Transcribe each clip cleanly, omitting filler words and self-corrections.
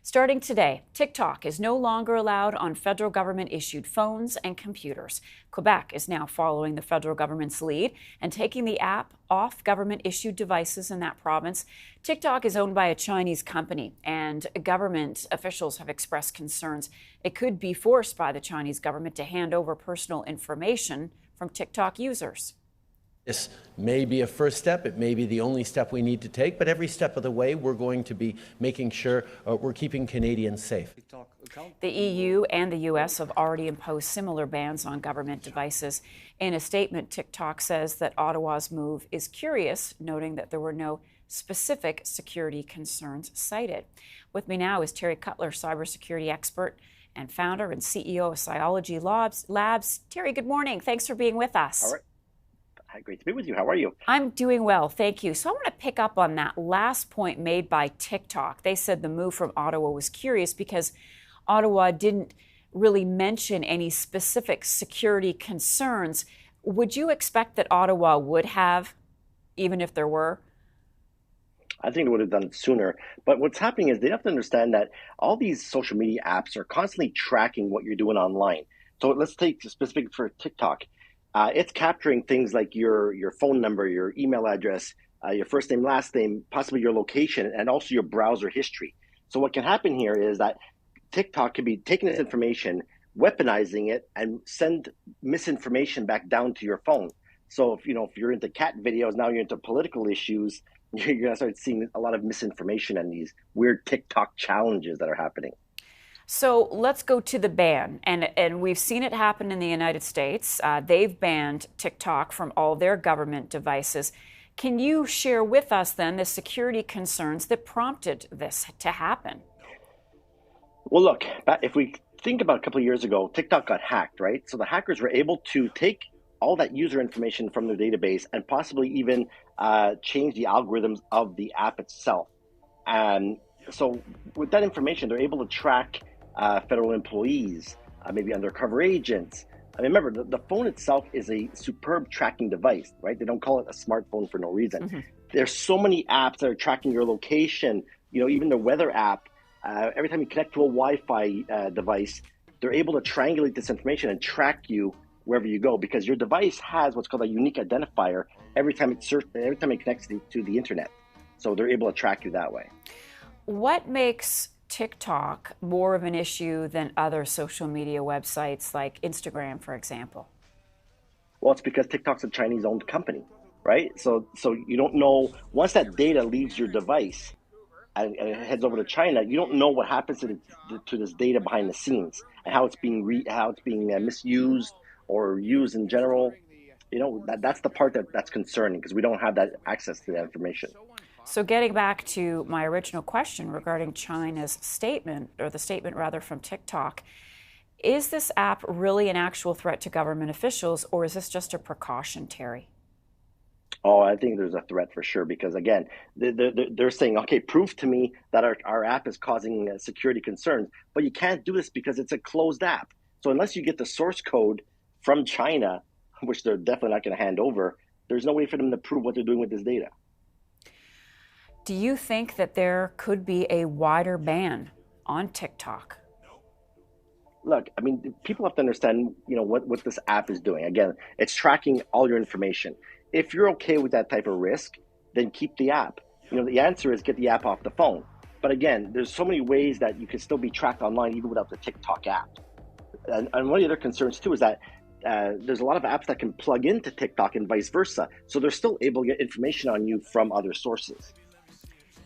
Starting today, TikTok is no longer allowed on federal government-issued phones and computers. Quebec is now following the federal government's lead and taking the app off government-issued devices in that province. TikTok is owned by a Chinese company, and government officials have expressed concerns it could be forced by the Chinese government to hand over personal information from TikTok users. This may be a first step. It may be the only step we need to take, but every step of the way, we're going to be making sure we're keeping Canadians safe. The EU and the US have already imposed similar bans on government devices. In a statement, TikTok says that Ottawa's move is curious, noting that there were no specific security concerns cited. With me now is Terry Cutler, cybersecurity expert and founder and CEO of Cyology Labs. Terry, good morning. Thanks for being with us. All right. Hi, great to be with you. How are you? I'm doing well, thank you. So I want to pick up on that last point made by TikTok. They said the move from Ottawa was curious because Ottawa didn't really mention any specific security concerns. Would you expect that Ottawa would have, even if there were? I think it would have done it sooner. But what's happening is they have to understand that all these social media apps are constantly tracking what you're doing online. So let's take specific for TikTok. It's capturing things like your phone number, your email address, your first name, last name, possibly your location, and also your browser history. So what can happen here is that TikTok could be taking this information, weaponizing it, and send misinformation back down to your phone. So if you're into cat videos, now you're into political issues, you're going to start seeing a lot of misinformation and these weird TikTok challenges that are happening. So let's go to the ban, and we've seen it happen in the United States. They've banned TikTok from all their government devices. Can you share with us then the security concerns that prompted this to happen? Well, look, if we think about a couple of years ago, TikTok got hacked, right? So the hackers were able to take all that user information from their database and possibly even change the algorithms of the app itself. And so with that information, they're able to track federal employees, maybe undercover agents. I mean, remember, the phone itself is a superb tracking device, right? They don't call it a smartphone for no reason. Mm-hmm. There's so many apps that are tracking your location, even the weather app. Every time you connect to a Wi-Fi device, they're able to triangulate this information and track you wherever you go because your device has what's called a unique identifier every time it connects to the internet. So they're able to track you that way. What makes TikTok more of an issue than other social media websites like Instagram, for example? Well, it's because TikTok's a Chinese-owned company, right? So you don't know, once that data leaves your device and it heads over to China, you don't know what happens to this data behind the scenes and how it's being misused or used in general. That's the part that's concerning because we don't have that access to that information. So getting back to my original question regarding China's statement, or the statement rather from TikTok, is this app really an actual threat to government officials, or is this just a precaution, Terry? Oh, I think there's a threat for sure because, again, they're saying, okay, prove to me that our app is causing security concerns, but you can't do this because it's a closed app. So unless you get the source code from China, which they're definitely not going to hand over, there's no way for them to prove what they're doing with this data. Do you think that there could be a wider ban on TikTok? Look, I mean, people have to understand, what this app is doing. Again, it's tracking all your information. If you're okay with that type of risk, then keep the app. The answer is get the app off the phone. But again, there's so many ways that you can still be tracked online even without the TikTok app. And one of the other concerns too is that there's a lot of apps that can plug into TikTok and vice versa. So they're still able to get information on you from other sources.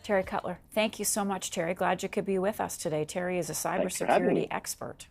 Terry Cutler, thank you so much, Terry. Glad you could be with us today. Terry is a cybersecurity expert.